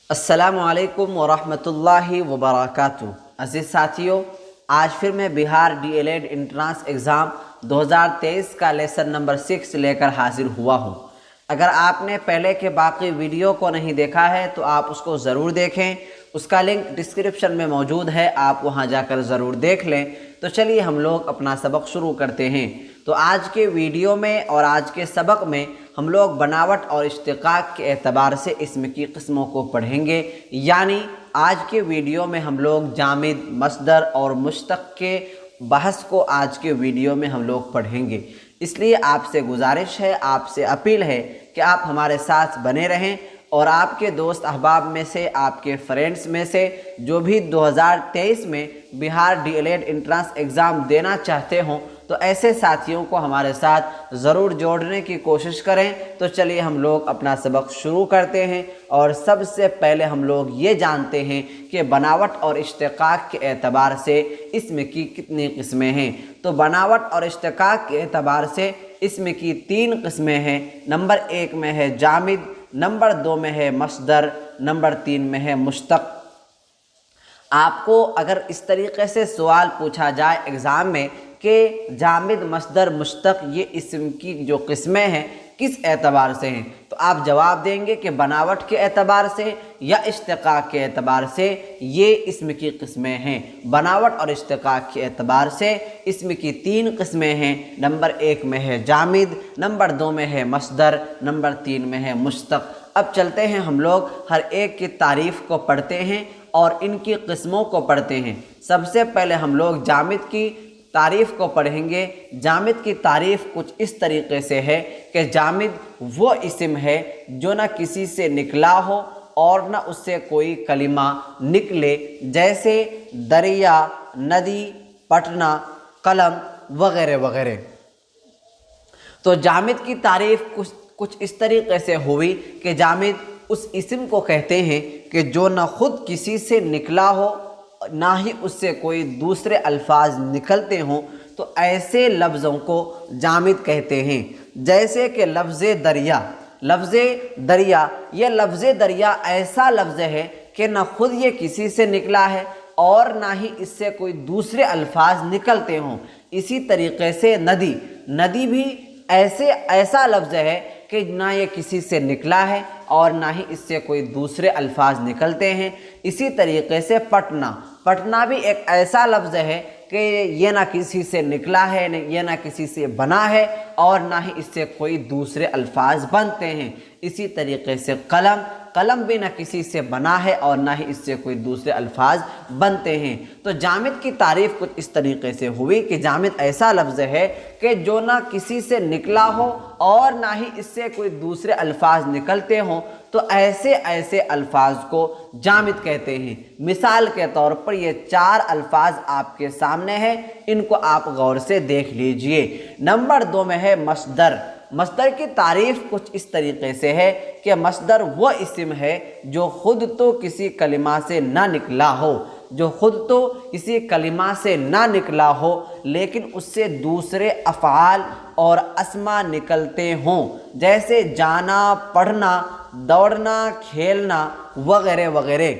अस्सलामु अलैकुम वरहमतुल्लाहि वबरकातुहू। अज़ीज़ साथियों, आज फिर मैं बिहार डीएलएड इंट्रांस एग्ज़ाम 2023 का लेसन नंबर 6 लेकर हाजिर हुआ हूँ। अगर आपने पहले के बाकी वीडियो को नहीं देखा है तो आप उसको ज़रूर देखें, उसका लिंक डिस्क्रिप्शन में मौजूद है, आप वहाँ जाकर ज़रूर देख लें। तो चलिए हम लोग अपना सबक शुरू करते हैं। तो आज के वीडियो में और आज के सबक में हम लोग बनावट और इश्तिक़ाक़ के एतबार से इसम की किस्मों को पढ़ेंगे। यानी आज के वीडियो में हम लोग जामिद, मस्दर और मुश्तक़ के बहस को आज के वीडियो में हम लोग पढ़ेंगे। इसलिए आपसे गुजारिश है, आपसे अपील है कि आप हमारे साथ बने रहें और आपके दोस्त अहबाब में से, आपके फ्रेंड्स में से जो भी 2023 में बिहार डीएलएड एंट्रेंस एग्ज़ाम देना चाहते हों तो ऐसे साथियों को हमारे साथ ज़रूर जोड़ने की कोशिश करें। तो चलिए हम लोग अपना सबक शुरू करते हैं। और सबसे पहले हम लोग ये जानते हैं कि बनावट और इश्तिक़ाक़ के एतबार से इसम की कितनी किस्में हैं। तो बनावट और इश्तिक़ाक़ के एतबार से इसम की 3 किस्में हैं। नंबर 1 में है जामिद, नंबर 2 में है मस्दर, नंबर 3 में है मुश्तक़। आपको अगर इस तरीक़े से सवाल पूछा जाए एग्ज़ाम में कि जामिद, मस्दर, मुश्तक़ ये इसम की जो किस्में हैं किस एतबार से हैं, तो आप जवाब देंगे कि बनावट के एतबार से या इश्तिक़ाक़ के एतबार से ये इसम की किस्में हैं। बनावट और इश्तिक़ाक़ के एतबार से इसम की 3 किस्में हैं। नंबर 1 में है जामिद, नंबर 2 में है मस्दर, नंबर 3 में है मुश्तक़। अब चलते हैं हम लोग हर एक की तारीफ़ को पढ़ते हैं और इनकी किस्मों को पढ़ते हैं। सबसे पहले हम लोग जामिद की तारीफ़ को पढ़ेंगे। जामिद की तारीफ़ कुछ इस तरीक़े से है कि जामिद वो इस्म है जो ना किसी से निकला हो और ना उससे कोई कलिमा निकले, जैसे दरिया, नदी, पटना, कलम वगैरह वगैरह। तो जामिद की तारीफ़ कुछ इस तरीक़े से हुई कि जामिद उस इस्म को कहते हैं कि जो ना ख़ुद किसी से निकला हो ना ही उससे कोई दूसरे अल्फाज निकलते हों, तो ऐसे लफ्ज़ों को जामिद कहते हैं। जैसे कि लफ्ज़ दरिया, ये लफ्ज़ दरिया ऐसा लफ्ज़ है कि ना ख़ुद ये किसी से निकला है और ना ही इससे कोई दूसरे अल्फाज निकलते हों। इसी तरीक़े से नदी भी ऐसा लफ्ज़ है कि ना ये किसी से निकला है और ना ही इससे कोई दूसरे अल्फाज निकलते हैं। इसी तरीक़े से पटना भी एक ऐसा लफ्ज़ है कि ये ना किसी से निकला है, ये ना किसी से बना है और ना ही इससे कोई दूसरे अल्फाज बनते हैं। इसी तरीक़े से कलम भी ना किसी से बना है और ना ही इससे कोई दूसरे अल्फाज बनते हैं। तो जामिद की तारीफ़ कुछ इस तरीक़े से हुई कि जामिद ऐसा लफ्ज़ है कि जो ना किसी से निकला हो और ना ही इससे कोई दूसरे अल्फाज निकलते हों, तो ऐसे अल्फाज को जामिद कहते हैं। मिसाल के तौर पर ये 4 अल्फाज आपके सामने हैं, इनको आप गौर से देख लीजिए। नंबर 2 में है मस्दर की तारीफ़ कुछ इस तरीक़े से है कि मस्दर वो इस्म है जो ख़ुद तो किसी कलिमा से ना निकला हो, लेकिन उससे दूसरे अफ़आल और अस्मा निकलते हों, जैसे जाना, पढ़ना, दौड़ना, खेलना वगैरह वगैरह।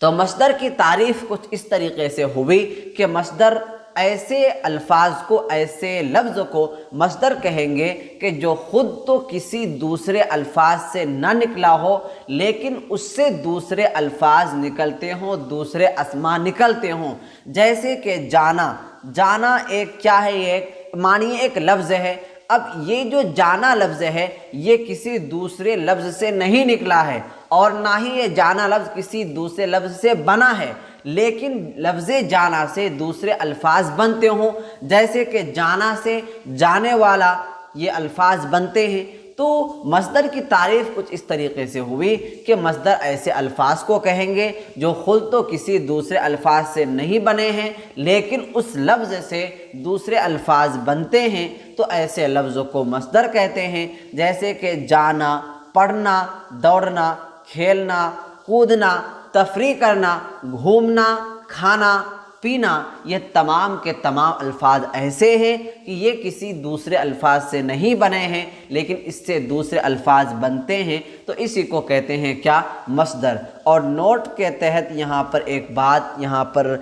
तो मस्दर की तारीफ़ कुछ इस तरीक़े से हुई कि मस्दर ऐसे अल्फाज को, ऐसे लफ्ज़ को मस्दर कहेंगे कि जो ख़ुद तो किसी दूसरे अल्फाज से ना निकला हो लेकिन उससे दूसरे अल्फाज निकलते हों, दूसरे अस्मा निकलते हों। जैसे कि जाना एक क्या है, ये मानिए एक लफ्ज़ है। अब ये जो जाना लफ्ज़ है ये किसी दूसरे लफ्ज़ से नहीं निकला है और ना ही ये जाना लफ्ज़ किसी दूसरे लफ्ज़ से बना है, लेकिन लफ्ज़ जाना से दूसरे अल्फाज बनते हों, जैसे कि जाना से जाने वाला ये अल्फाज बनते हैं। तो मस्दर की तारीफ़ कुछ इस तरीक़े से हुई कि मस्दर ऐसे अल्फाज को कहेंगे जो खुद तो किसी दूसरे अल्फाज से नहीं बने हैं लेकिन उस लफ्ज़ से दूसरे अल्फाज बनते हैं, तो ऐसे लफ्ज़ों को मस्दर कहते हैं। जैसे कि जाना, पढ़ना, दौड़ना, खेलना, कूदना, तफरी करना, घूमना, खाना पीना, ये तमाम के तमाम अल्फाज ऐसे हैं कि ये किसी दूसरे अल्फाज से नहीं बने हैं, लेकिन इससे दूसरे अल्फाज बनते हैं, तो इसी को कहते हैं क्या, मस्दर। और नोट के तहत यहाँ पर एक बात यहाँ पर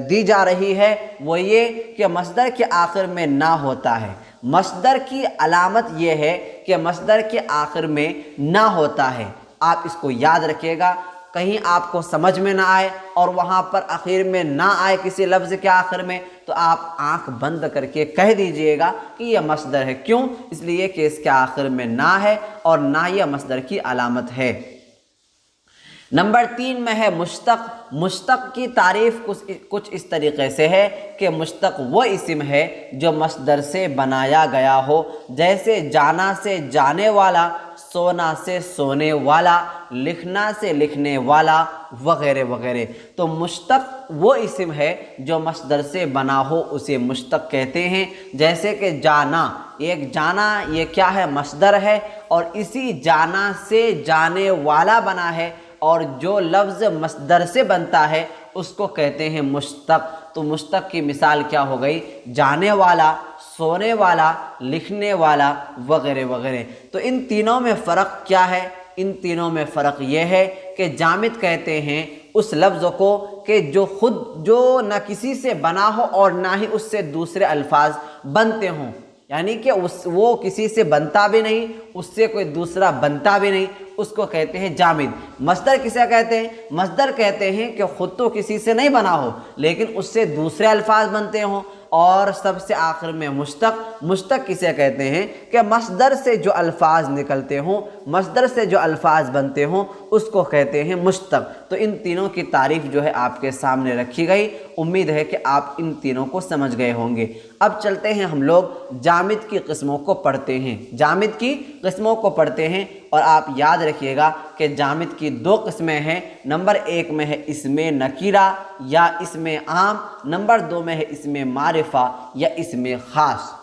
दी जा रही है, वो ये कि मस्दर के आखिर में ना होता है। मस्दर की अलामत ये है कि मस्दर के आखिर में ना होता है। आप इसको याद रखिएगा, कहीं आपको समझ में ना आए और वहाँ पर आखिर में ना आए किसी लफ्ज़ के आखिर में, तो आप आंख बंद करके कह दीजिएगा कि यह मस्दर है। क्यों? इसलिए कि इसके आखिर में ना है और ना यह मस्दर की अलामत है। नंबर 3 में है मुश्तक। मुश्तक की तारीफ़ कुछ इस तरीक़े से है कि मुश्तक वो इस्म है जो मस्दर से बनाया गया हो, जैसे जाना से जाने वाला, सोना से सोने वाला, लिखना से लिखने वाला, वगैरह वगैरह। तो मुश्तक वो इस्म है जो मस्दर से बना हो, उसे मुश्तक कहते हैं। जैसे कि जाना, एक जाना ये क्या है, मस्दर है, और इसी जाना से जाने वाला बना है, और जो लफ्ज़ मस्दर से बनता है उसको कहते हैं मुश्तक। तो मुश्तक की मिसाल क्या हो गई, जाने वाला, सोने वाला, लिखने वाला, वगैरह वगैरह। तो इन तीनों में फ़र्क क्या है? इन तीनों में फ़र्क ये है कि जामिद कहते हैं उस लफ्ज़ को कि जो न किसी से बना हो और ना ही उससे दूसरे अल्फाज बनते हों, यानी कि वो किसी से बनता भी नहीं, उससे कोई दूसरा बनता भी नहीं, उसको कहते हैं जामिद। मस्दर किसे कहते हैं? मस्दर कहते हैं कि ख़ुद तो किसी से नहीं बना हो लेकिन उससे दूसरे अल्फाज बनते हों। और सबसे आखिर में मुश्तक। मुश्तक किसे कहते हैं कि मस्दर से जो अल्फाज निकलते हों, मस्दर से जो अल्फाज बनते हों, उसको कहते हैं मुश्तक। तो इन तीनों की तारीफ़ जो है आपके सामने रखी गई। उम्मीद है कि आप इन तीनों को समझ गए होंगे। अब चलते हैं हम लोग जामिद की किस्मों को पढ़ते हैं। जामिद की किस्मों को पढ़ते हैं और आप याद रखिएगा कि जामिद की 2 किस्में हैं। नंबर 1 में है इसमें नकीरा या इसमें आम, नंबर 2 में है इसमें मारिफा या इसमें ख़ास।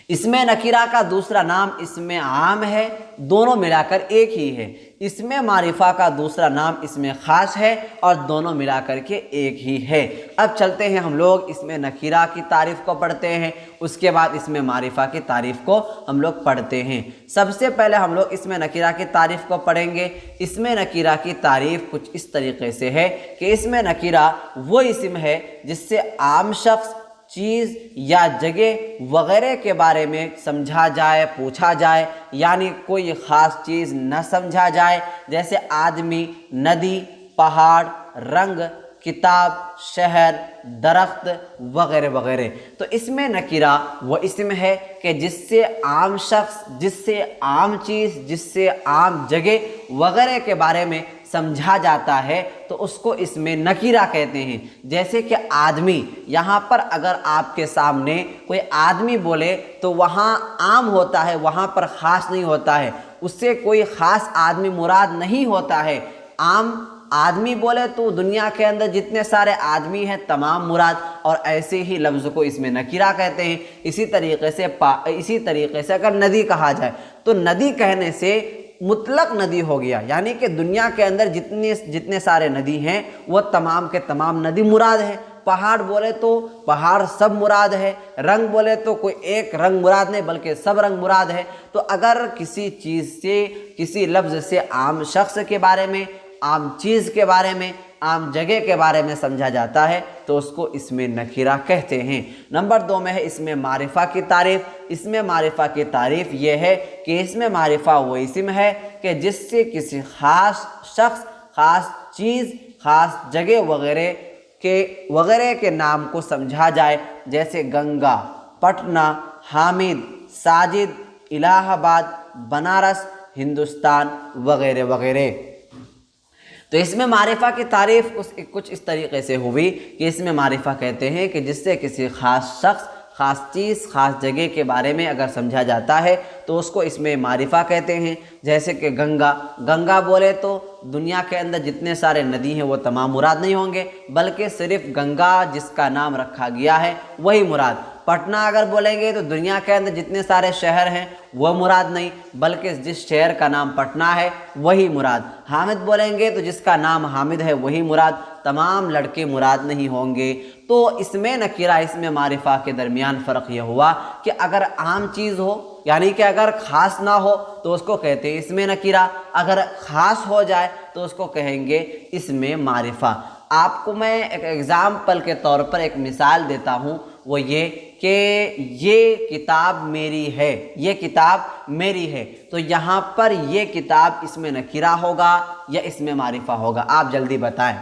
इसमें नकीरा का दूसरा नाम इसमें आम है, दोनों मिलाकर एक ही है। इसमें मारिफा का दूसरा नाम इसमें ख़ास है और दोनों मिलाकर के एक ही है। अब चलते हैं हम लोग इसमें नकीरा की तारीफ़ को पढ़ते हैं, उसके बाद इसमें मारिफा की तारीफ़ को हम लोग पढ़ते हैं। सबसे पहले हम लोग इसमें नकीरा की तारीफ़ को पढ़ेंगे। इसमें नकीरा की तारीफ़ कुछ इस तरीके से है कि इसमें नकीरा वो इस्म है जिससे आम शख्स, चीज़ या जगह वगैरह के बारे में समझा जाए, पूछा जाए, यानी कोई ख़ास चीज़ न समझा जाए, जैसे आदमी, नदी, पहाड़, रंग, किताब, शहर, दरख्त वगैरह वगैरह। तो इसमें नकीरा वो इस्म है कि जिससे आम शख्स, जिससे आम चीज़, जिससे आम जगह वगैरह के बारे में समझा जाता है, तो उसको इसमें नकीरा कहते हैं। जैसे कि आदमी, यहाँ पर अगर आपके सामने कोई आदमी बोले तो वहाँ आम होता है, वहाँ पर ख़ास नहीं होता है, उससे कोई ख़ास आदमी मुराद नहीं होता है। आम आदमी बोले तो दुनिया के अंदर जितने सारे आदमी हैं तमाम मुराद, और ऐसे ही लफ्ज़ को इसमें नकीरा कहते हैं। इसी तरीक़े से अगर नदी कहा जाए तो नदी कहने से मुतलक नदी हो गया, यानी कि दुनिया के अंदर जितने सारे नदी हैं वो तमाम के तमाम नदी मुराद है। पहाड़ बोले तो पहाड़ सब मुराद है, रंग बोले तो कोई एक रंग मुराद नहीं बल्कि सब रंग मुराद है। तो अगर किसी चीज़ से, किसी लफ्ज़ से आम शख्स के बारे में, आम चीज़ के बारे में, आम जगह के बारे में समझा जाता है तो उसको इसमें नकीरा कहते हैं। नंबर 2 में है इसमें मारिफा की तारीफ़। इसमें मारिफा की तारीफ़ ये है कि इसमें मारिफा वो इस्म है कि जिससे किसी ख़ास शख्स, ख़ास चीज़, ख़ास जगह वगैरह के नाम को समझा जाए, जैसे गंगा, पटना, हामिद, साजिद, इलाहाबाद, बनारस, हिंदुस्तान वगैरह वगैरह। तो इसमें मारिफा की तारीफ़ कुछ इस तरीके से हुई कि इसमें मारिफा कहते हैं कि जिससे किसी ख़ास शख्स, ख़ास चीज़, ख़ास जगह के बारे में अगर समझा जाता है तो उसको इसमें मारिफा कहते हैं। जैसे कि गंगा बोले तो दुनिया के अंदर जितने सारे नदी हैं वो तमाम मुराद नहीं होंगे, बल्कि सिर्फ गंगा जिसका नाम रखा गया है वही मुराद। पटना अगर बोलेंगे तो दुनिया के अंदर जितने सारे शहर हैं वो मुराद नहीं, बल्कि जिस शहर का नाम पटना है वही मुराद। हामिद बोलेंगे तो जिसका नाम हामिद है वही मुराद, तमाम लड़के मुराद नहीं होंगे। तो इसमें नकीरा इसमें मारिफा के दरमियान फ़र्क यह हुआ कि अगर आम चीज़ हो, यानी कि अगर ख़ास ना हो तो उसको कहते हैं इसमें नकीरा, अगर ख़ास हो जाए तो उसको कहेंगे इसमें मारिफा। आपको मैं एक एग्ज़ाम्पल के तौर पर एक मिसाल देता हूँ, वो ये कि ये किताब मेरी है, ये किताब मेरी है, तो यहाँ पर ये किताब इसमें नकीरा होगा या इसमें मारिफा होगा? आप जल्दी बताएं।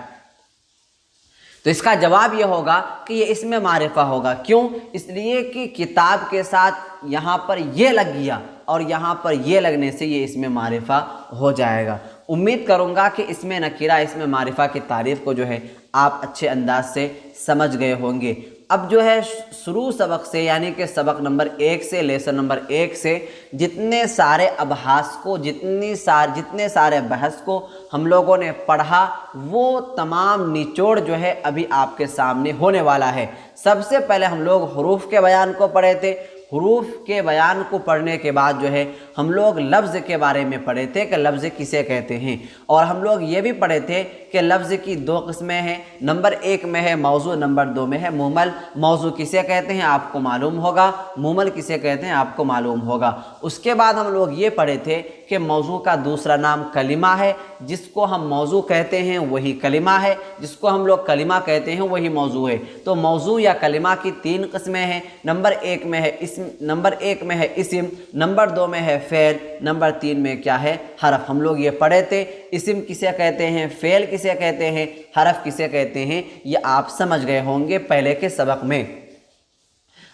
तो इसका जवाब ये होगा कि ये इसमें मारिफा होगा। क्यों? इसलिए कि किताब के साथ यहाँ पर ये लग गया और यहाँ पर ये लगने से ये इसमें मारिफा हो जाएगा। उम्मीद करूँगा कि इसमें नकीरा इसमें मारिफा की तारीफ़ को जो है आप अच्छे अंदाज से समझ गए होंगे। अब जो है शुरू सबक से, यानी कि सबक नंबर 1 से, लेसन नंबर 1 से जितने सारे अबहास को, जितने सारे बहस को हम लोगों ने पढ़ा, वो तमाम निचोड़ जो है अभी आपके सामने होने वाला है। सबसे पहले हम लोग हुरूफ के बयान को पढ़े थे। हुरूफ के बयान को पढ़ने के बाद जो है हम लोग लफ्ज़ के बारे में पढ़े थे कि लफ्ज़ किसे कहते हैं, और हम लोग ये भी पढ़े थे कि लफ्ज़ की 2 किस्में हैं। नंबर 1 में है मौजू, नंबर 2 में है मुहमल। मौजू किसे कहते हैं आपको मालूम होगा, मुहमल किसे कहते हैं आपको मालूम होगा। उसके बाद हम लोग ये पढ़े थे कि मौजू का दूसरा नाम कलिमा है, जिसको हम मौजू कहते हैं वही कलिमा है, जिसको हम लोग कलिमा कहते हैं वही मौजू है। तो मौजू या कलिमा की 3 किस्में हैं। नंबर 1 में है इस्म, नंबर 2 में है फ़ेल, नंबर 3 में क्या है? हरफ। हम लोग ये पढ़े थे इस्म किसे कहते हैं, फ़ेल किसे कहते हैं, हरफ किसे कहते हैं, ये आप समझ गए होंगे पहले के सबक में।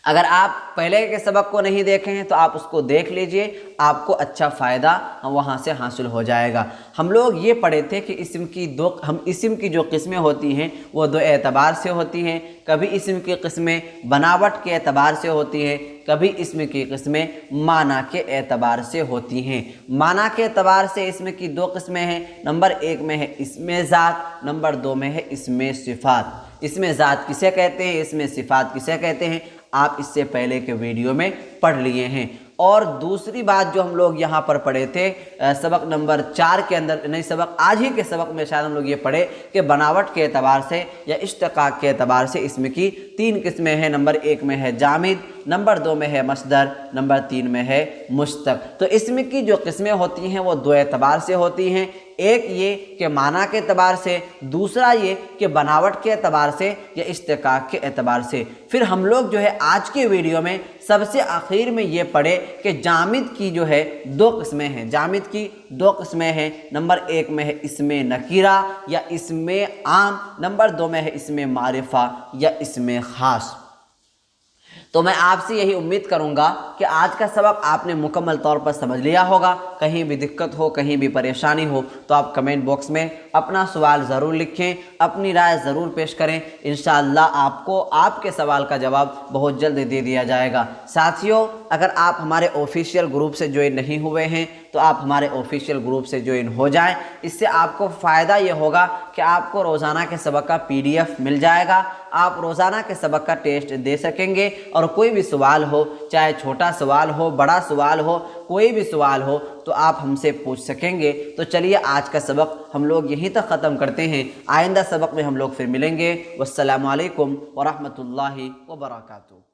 अगर आप पहले के सबक को नहीं देखे हैं तो आप उसको देख लीजिए, आपको अच्छा फ़ायदा वहाँ से हासिल हो जाएगा। हम लोग ये पढ़े थे कि इस्म की जो किस्में होती हैं वो 2 एतबार से होती हैं। कभी इस्म की किस्में बनावट के एतबार से होती हैं, कभी इस्म की किस्में माना के एतबार से होती हैं। माना के एतबार से इस्म की 2 किस्में हैं। नंबर 1 में है इस्म ज़ात, नंबर 2 में है इस्म सिफ़ात। इस्म ज़ात किसे कहते हैं, इस्म सिफ़ात किसे कहते हैं, आप इससे पहले के वीडियो में पढ़ लिए हैं। और दूसरी बात जो हम लोग यहाँ पर पढ़े थे सबक नंबर 4 के अंदर, नहीं सबक आज ही के सबक में शायद हम लोग ये पढ़े कि बनावट के एतबार से या इश्तिक़ाक़ के एतबार से इसमें की 3 किस्में हैं। नंबर 1 में है जामिद, नंबर 2 में है मस्दर, नंबर 3 में है मुश्तक़। तो इसमें की जो किस्में होती हैं वो 2 एतबार से होती हैं। एक ये कि माना के एतबार से, दूसरा ये कि बनावट के एतबार से या इश्तिक़ाक़ के एतबार से। फिर हम लोग जो है आज के वीडियो में सबसे आखिर में ये पढ़े कि जामिद की जो है 2 किस्में हैं। जामिद की 2 किस्में हैं। नंबर 1 में है इसमें नकीरा या इसमें आम, नंबर 2 में है इसमें मारिफा या इसमें ख़ास। तो मैं आपसे यही उम्मीद करूंगा कि आज का सबक आपने मुकम्मल तौर पर समझ लिया होगा। कहीं भी दिक्कत हो, कहीं भी परेशानी हो तो आप कमेंट बॉक्स में अपना सवाल ज़रूर लिखें, अपनी राय ज़रूर पेश करें। इंशाअल्लाह आपको आपके सवाल का जवाब बहुत जल्द दे दिया जाएगा। साथियों, अगर आप हमारे ऑफिशियल ग्रुप से ज्वाइन नहीं हुए हैं तो आप हमारे ऑफिशियल ग्रुप से ज्वाइन हो जाएं। इससे आपको फ़ायदा ये होगा कि आपको रोज़ाना के सबक का PDF मिल जाएगा। आप रोज़ाना के सबक का टेस्ट दे सकेंगे और कोई भी सवाल हो, चाहे छोटा सवाल हो, बड़ा सवाल हो, कोई भी सवाल हो तो आप हमसे पूछ सकेंगे। तो चलिए आज का सबक हम लोग यहीं तक ख़त्म करते हैं। आइंदा सबक में हम लोग फिर मिलेंगे। वस्सलामु अलैकुम व रहमतुल्लाहि व बरकातुहू।